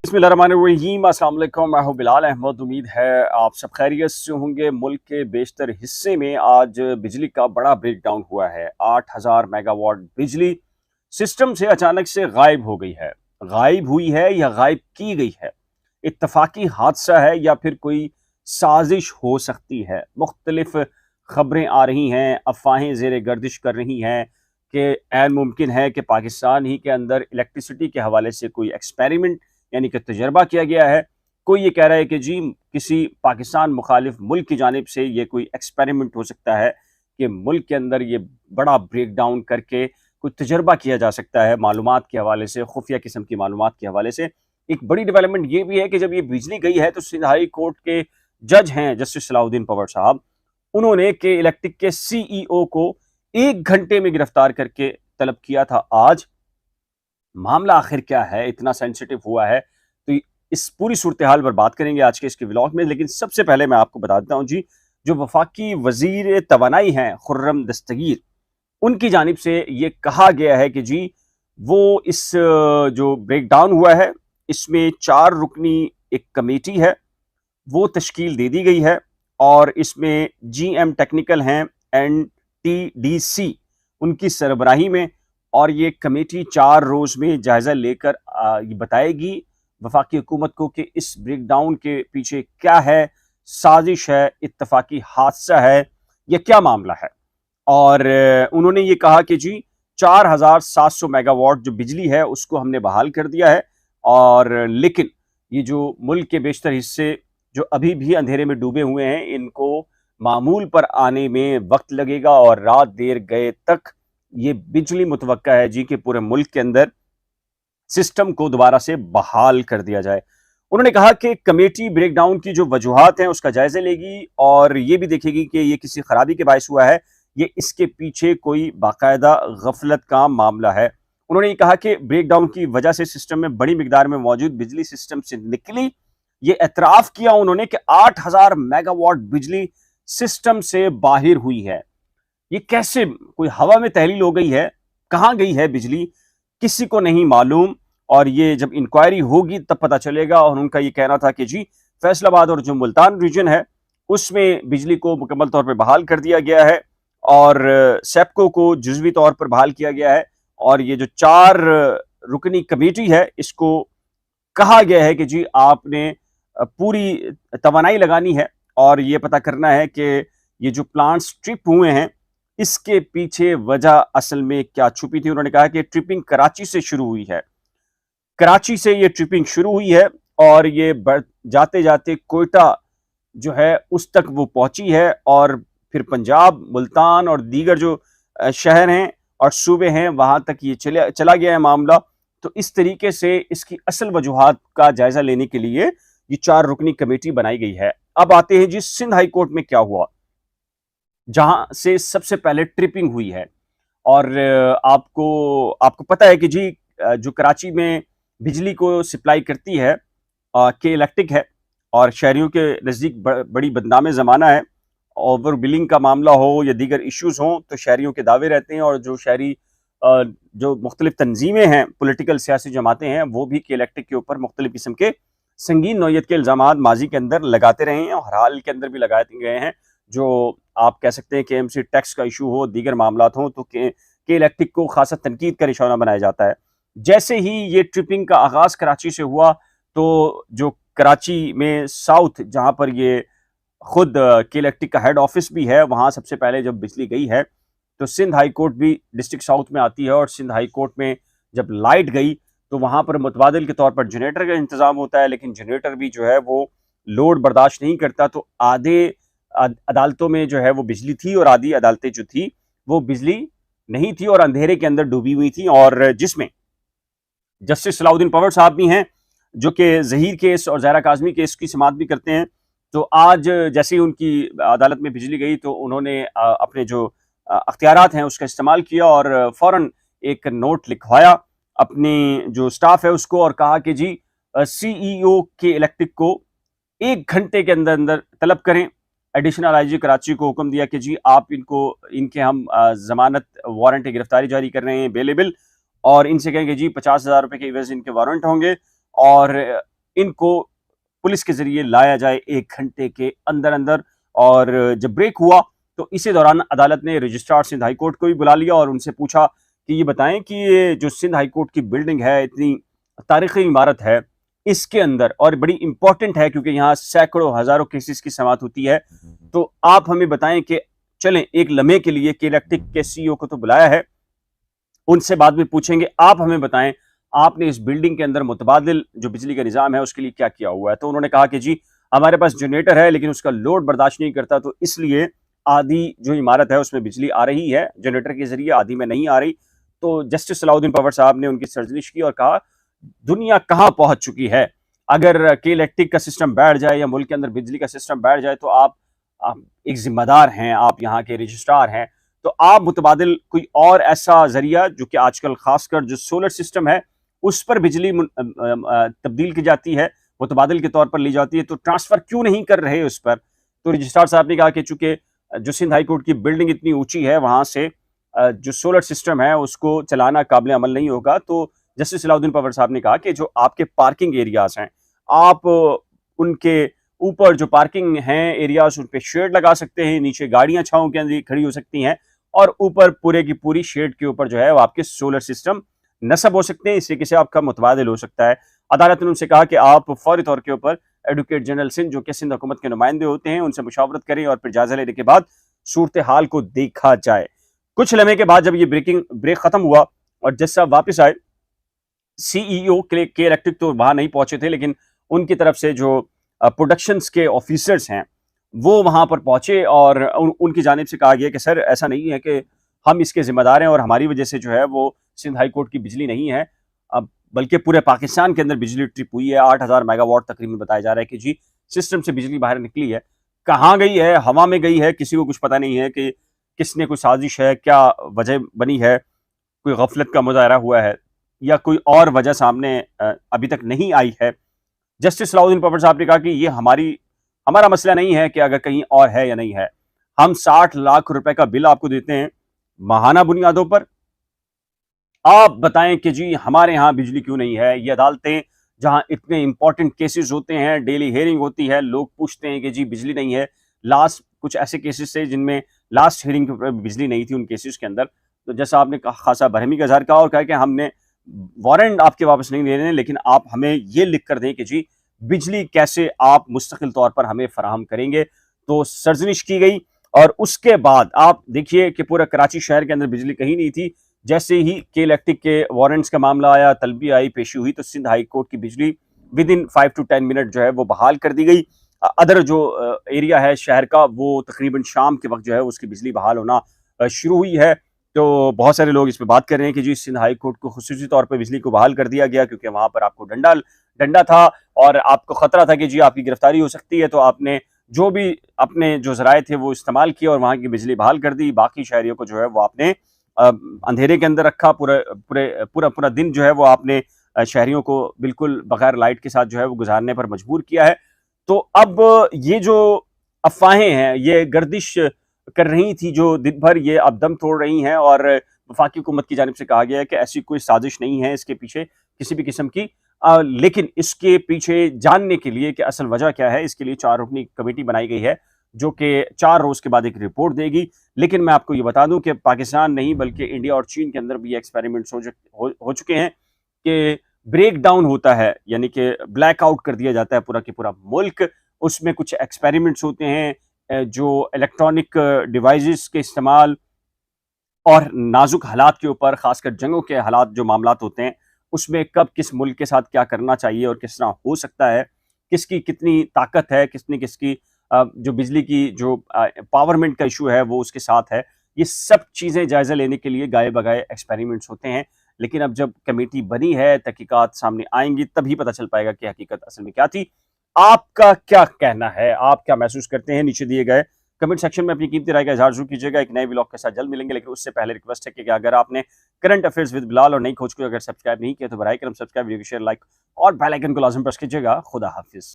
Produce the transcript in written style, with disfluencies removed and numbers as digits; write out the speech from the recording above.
बिस्मिल्लाहिर्रहमानिर्रहीम, अस्सलाम वालेकुम। मैं हूं बिलाल अहमद। उम्मीद है आप सब खैरियत से होंगे। मुल्क के बेशतर हिस्से में आज बिजली का बड़ा ब्रेकडाउन हुआ है। 8000 मेगावाट बिजली सिस्टम से अचानक से गायब हो गई है। गायब हुई है या गायब की गई है, इत्तफाकी हादसा है या फिर कोई साजिश हो सकती है। मुख्तलिफ खबरें आ रही हैं, अफवाहें ज़ेर गर्दिश कर रही हैं कि ऐन मुमकिन है कि पाकिस्तान ही के अंदर इलेक्ट्रिसिटी के हवाले से कोई एक्सपेरिमेंट यानी कि तजर्बा किया गया है। कोई ये कह रहा है कि जी किसी पाकिस्तान मुखालिफ मुल्क की जानिब से ये कोई एक्सपेरिमेंट हो सकता है कि मुल्क के अंदर ये बड़ा ब्रेक डाउन करके कोई तजर्बा किया जा सकता है मालूमात के हवाले से, खुफिया किस्म की मालूमात के हवाले से। एक बड़ी डेवलपमेंट ये भी है कि जब ये बिजली गई है तो सिंध हाई कोर्ट के जज हैं जस्टिस सलाउद्दीन पवर साहब, उन्होंने के इलेक्ट्रिक के सीईओ को 1 घंटे में गिरफ्तार करके तलब किया था। आज मामला आखिर क्या है, इतना सेंसिटिव हुआ है, तो इस पूरी सूरत हाल पर बात करेंगे आज के इसके व्लॉग में। लेकिन सबसे पहले मैं आपको बता देता हूँ जी, जो वफाकी वजीर तवानाई हैं खुर्रम दस्तगीर, उनकी जानिब से ये कहा गया है कि जी वो इस जो ब्रेकडाउन हुआ है इसमें 4 रुकनी एक कमेटी है, वो तश्कील दे दी गई है और इसमें जीएम टेक्निकल हैं एनटीडीसी उनकी सरबराही में, और ये कमेटी 4 रोज में जायजा लेकर ये बताएगी वफाकी हुकूमत को कि इस ब्रेकडाउन के पीछे क्या है, साजिश है, इत्तफाकी हादसा है, या क्या मामला है। और उन्होंने ये कहा कि जी 4700 मेगावाट जो बिजली है उसको हमने बहाल कर दिया है, और लेकिन ये जो मुल्क के बेशतर हिस्से जो अभी भी अंधेरे में डूबे हुए हैं, इनको मामूल पर आने में वक्त लगेगा और रात देर गए तक ये बिजली मुतवक्का है जी कि पूरे मुल्क के अंदर सिस्टम को दोबारा से बहाल कर दिया जाए। उन्होंने कहा कि कमेटी ब्रेकडाउन की जो वजूहात हैं उसका जायजा लेगी और ये भी देखेगी कि ये किसी खराबी के बायस हुआ है, ये इसके पीछे कोई बाकायदा गफलत का मामला है। उन्होंने ये कहा कि ब्रेकडाउन की वजह से सिस्टम में बड़ी मिकदार में मौजूद बिजली सिस्टम से निकली। ये एतराफ किया उन्होंने कि 8000 मेगावाट बिजली सिस्टम से बाहर हुई है। ये कैसे, कोई हवा में तहलील हो गई है, कहाँ गई है बिजली, किसी को नहीं मालूम। और ये जब इंक्वायरी होगी तब पता चलेगा। और उनका ये कहना था कि जी फैसलाबाद और जो मुल्तान रीजन है उसमें बिजली को मुकम्मल तौर पर बहाल कर दिया गया है और सेप्को को जुज़वी तौर पर बहाल किया गया है। और ये जो 4 रुकनी कमेटी है इसको कहा गया है कि जी आपने पूरी तवानाई लगानी है और ये पता करना है कि ये जो प्लांट्स ट्रिप हुए हैं इसके पीछे वजह असल में क्या छुपी थी। उन्होंने कहा कि ट्रिपिंग कराची से शुरू हुई है, कराची से ये ट्रिपिंग शुरू हुई है और ये जाते जाते कोयटा जो है उस तक वो पहुंची है और फिर पंजाब, मुल्तान और दीगर जो शहर हैं और सूबे हैं वहां तक ये चला गया है मामला। तो इस तरीके से इसकी असल वजूहात का जायजा लेने के लिए ये 4 रुकनी कमेटी बनाई गई है। अब आते हैं जी सिंध हाई कोर्ट में क्या हुआ, जहां से सबसे पहले ट्रिपिंग हुई है। और आपको पता है कि जी जो कराची में बिजली को सप्लाई करती है के इलेक्ट्रिक है और शहरियों के नज़दीक बड़ी बदनाम ज़माना है। ओवर बिलिंग का मामला हो या दीगर इश्यूज़ हों तो शहरियों के दावे रहते हैं और जो शहरी जो मुख्तलिफ तंजीमें हैं, पॉलिटिकल सियासी जमातें हैं, वो भी के इलेक्ट्रिक के ऊपर मुख्तलिफ किस्म के संगीन नौयत के इल्ज़ामात माजी के अंदर लगाते रहे हैं और हाल के अंदर भी लगाए गए हैं। जो आप कह सकते हैं कि एमसी टैक्स का इशू हो, दीगर मामलात हों, तो के इलेक्ट्रिक को खासा तनकीद का निशाना बनाया जाता है। जैसे ही ये ट्रिपिंग का आगाज़ कराची से हुआ तो जो कराची में साउथ, जहाँ पर ये खुद के इलेक्ट्रिक का हेड ऑफिस भी है, वहाँ सबसे पहले जब बिजली गई है तो सिंध हाई कोर्ट भी डिस्ट्रिक्ट साउथ में आती है और सिंध हाई कोर्ट में जब लाइट गई तो वहाँ पर मुतबादिल के तौर पर जनरेटर का इंतज़ाम होता है, लेकिन जनरेटर भी जो है वो लोड बर्दाश्त नहीं करता। तो आधे अदालतों में जो है वो बिजली थी और आधी अदालतें जो थी वो बिजली नहीं थी और अंधेरे के अंदर डूबी हुई थी, और जिसमें जस्टिस सलाउद्दीन पवर साहब भी हैं जो कि ज़हीर केस और ज़हरा काज़मी केस की समाअत भी करते हैं। तो आज जैसे ही उनकी अदालत में बिजली गई तो उन्होंने अपने जो अख्तियारात हैं उसका इस्तेमाल किया और फ़ौरन एक नोट लिखवाया अपनी जो स्टाफ है उसको और कहा कि जी सीईओ के इलेक्ट्रिक को 1 घंटे के अंदर अंदर तलब करें। एडिशनल आईजी कराची को हुक्म दिया कि जी आप इनके हम जमानत वारंट गिरफ्तारी जारी कर रहे हैं बेलेबल, और इनसे कहेंगे जी 50,000 रुपए के एवज इनके वारंट होंगे और इनको पुलिस के जरिए लाया जाए 1 घंटे के अंदर अंदर। और जब ब्रेक हुआ तो इसी दौरान अदालत ने रजिस्ट्रार सिंध हाई कोर्ट को भी बुला लिया और उनसे पूछा कि ये बताएं कि ये जो सिंध हाई कोर्ट की बिल्डिंग है, इतनी तारीखी इमारत है, इसके अंदर और बड़ी इंपॉर्टेंट है क्योंकि यहाँ सैकड़ों हजारों केसेस की समाप्त होती है, तो आप हमें बताएं कि चलें एक लम्हे के लिए के इलेक्ट्रिक के सीईओ को तो बुलाया है, उनसे बाद में पूछेंगे, आप हमें बताएं आपने इस बिल्डिंग के अंदर मुतबादिल जो बिजली का निज़ाम है उसके लिए क्या किया हुआ है। तो उन्होंने कहा कि जी हमारे पास जनरेटर है लेकिन उसका लोड बर्दाश्त नहीं करता, तो इसलिए आधी जो इमारत है उसमें बिजली आ रही है जनरेटर के जरिए, आधी में नहीं आ रही। तो जस्टिस सलाउद्दीन पवर साहब ने उनकी सर्जनिश की और कहा दुनिया कहां पहुंच चुकी है, अगर के इलेक्ट्रिक का सिस्टम बैठ जाए या मुल्क के अंदर बिजली का सिस्टम बैठ जाए तो आप एक जिम्मेदार हैं, आप यहाँ के रजिस्ट्रार हैं, तो आप मुतबादिल कोई और ऐसा जरिया जो कि आजकल खासकर जो सोलर सिस्टम है उस पर बिजली तब्दील की जाती है, मुतबादिल के तौर पर ली जाती है, तो ट्रांसफर क्यों नहीं कर रहे उस पर। तो रजिस्ट्रार साहब ने कहा कि चूंकि जो सिंध हाई कोर्ट की बिल्डिंग इतनी ऊंची है वहां से जो सोलर सिस्टम है उसको चलाना काबिल अमल नहीं होगा। तो जस्टिस सलाउद्दीन पवर साहब ने कहा कि जो आपके पार्किंग एरियाज हैं, आप उनके ऊपर जो पार्किंग हैं एरियाज उन पे शेड लगा सकते हैं, नीचे गाड़ियां छांव के अंदर खड़ी हो सकती हैं और ऊपर पूरे की पूरी शेड के ऊपर जो है वो आपके सोलर सिस्टम नस्ब हो सकते हैं, इस तरीके से आपका मुतबादिल हो सकता है। अदालत ने उनसे कहा कि आप फौरी तौर के ऊपर एडवोकेट जनरल सिंध जो कि सिंध हुकूमत के नुमाइंदे होते हैं उनसे मुशावरत करें और फिर जायजा लेने के बाद सूरत हाल को देखा जाए। कुछ लम्हे के बाद जब ये ब्रेक खत्म हुआ और जज साहब वापस आए, सीईओ के इलेक्ट्रिक तो वहां नहीं पहुंचे थे लेकिन उनकी तरफ से जो प्रोडक्शंस के ऑफिसर्स हैं वो वहां पर पहुंचे और उनकी जानिब से कहा गया कि सर ऐसा नहीं है कि हम इसके जिम्मेदार हैं और हमारी वजह से जो है वो सिंध हाई कोर्ट की बिजली नहीं है, अब बल्कि पूरे पाकिस्तान के अंदर बिजली ट्रिप हुई है। 8,000 मेगावाट तकरीबन बताया जा रहा है कि जी सिस्टम से बिजली बाहर निकली है, कहाँ गई है, हवा में गई है, किसी को कुछ पता नहीं है कि किसने कोई साजिश है, क्या वजह बनी है, कोई गफलत का मुजाहरा हुआ है या कोई और वजह सामने अभी तक नहीं आई है। जस्टिस सलाउद्दीन पवर साहब ने कहा कि ये हमारा मसला नहीं है कि अगर कहीं और है या नहीं है, हम 60 लाख रुपए का बिल आपको देते हैं माहाना बुनियादों पर, आप बताएं कि जी हमारे यहाँ बिजली क्यों नहीं है। ये अदालतें जहां इतने इंपॉर्टेंट केसेस होते हैं, डेली हियरिंग होती है, लोग पूछते हैं कि जी बिजली नहीं है। लास्ट कुछ ऐसे केसेस थे जिनमें लास्ट हियरिंग के ऊपर बिजली नहीं थी उन केसेस के अंदर, तो जैसा आपने खासा बरहमी का इजहार कहा और कहा कि हमने वारंट आपके वापस नहीं देने, लेकिन आप हमें ये लिख कर दें कि जी बिजली कैसे आप मुस्तकिल तौर पर हमें फराहम करेंगे। तो सर्जनिश की गई और उसके बाद आप देखिए कि पूरा कराची शहर के अंदर बिजली कहीं नहीं थी। जैसे ही के इलेक्ट्रिक के वारंट्स का मामला आया, तलबी आई, पेशी हुई, तो सिंध हाई कोर्ट की बिजली विद इन 5 to 10 मिनट जो है वो बहाल कर दी गई। अदर जो एरिया है शहर का वो तकरीबन शाम के वक्त जो है उसकी बिजली बहाल होना शुरू हुई है। तो बहुत सारे लोग इस पर बात कर रहे हैं कि जी सिंध हाई कोर्ट को खुसूसी तौर पर बिजली को बहाल कर दिया गया क्योंकि वहां पर आपको डंडा था और आपको खतरा था कि जी आपकी गिरफ्तारी हो सकती है, तो आपने जो भी अपने जो जराए थे वो इस्तेमाल किए और वहां की बिजली बहाल कर दी। बाकी शहरियों को जो है वो आपने अंधेरे के अंदर रखा, पूरा दिन जो है वो आपने शहरियों को बिल्कुल बगैर लाइट के साथ जो है वो गुजारने पर मजबूर किया है। तो अब ये जो अफवाहें हैं ये गर्दिश कर रही थी जो दिन भर, ये अब दम तोड़ रही हैं और वफाकी हुकूमत की जानिब से कहा गया है कि ऐसी कोई साजिश नहीं है इसके पीछे किसी भी किस्म की। लेकिन इसके पीछे जानने के लिए कि असल वजह क्या है, इसके लिए 4 रुकनी कमेटी बनाई गई है जो कि 4 रोज के बाद एक रिपोर्ट देगी। लेकिन मैं आपको ये बता दूं कि पाकिस्तान नहीं बल्कि इंडिया और चीन के अंदर भी एक्सपेरिमेंट्स हो चुके हैं कि ब्रेक डाउन होता है, यानी कि ब्लैक आउट कर दिया जाता है पूरा के पूरा मुल्क। उसमें कुछ एक्सपेरिमेंट्स होते हैं जो इलेक्ट्रॉनिक डिवाइसेस के इस्तेमाल और नाजुक हालात के ऊपर, खासकर जंगों के हालात जो मामलात होते हैं उसमें कब किस मुल्क के साथ क्या करना चाहिए और किस तरह हो सकता है, किसकी कितनी ताकत है, किसकी जो बिजली की जो पावरमेंट का इशू है वो उसके साथ है। ये सब चीज़ें जायज़ा लेने के लिए गाए बगाए एक्सपेरिमेंट्स होते हैं। लेकिन अब जब कमेटी बनी है, तहकीकात सामने आएंगी, तभी पता चल पाएगा कि हकीकत असल में क्या थी। आपका क्या कहना है, आप क्या महसूस करते हैं, नीचे दिए गए कमेंट सेक्शन में अपनी कीमती राय का इजहार जरूर कीजिएगा। एक नए व्लॉग के साथ जल्द मिलेंगे, लेकिन उससे पहले रिक्वेस्ट है कि अगर आपने करंट अफेयर्स विद बिलाल और नई खोज को अगर सब्सक्राइब नहीं किया तो बराए करम सब्सक्राइब, वीडियो को शेयर, लाइक और बेल आइकन को लाजम प्रेस कीजिएगा। खुदा हाफिज।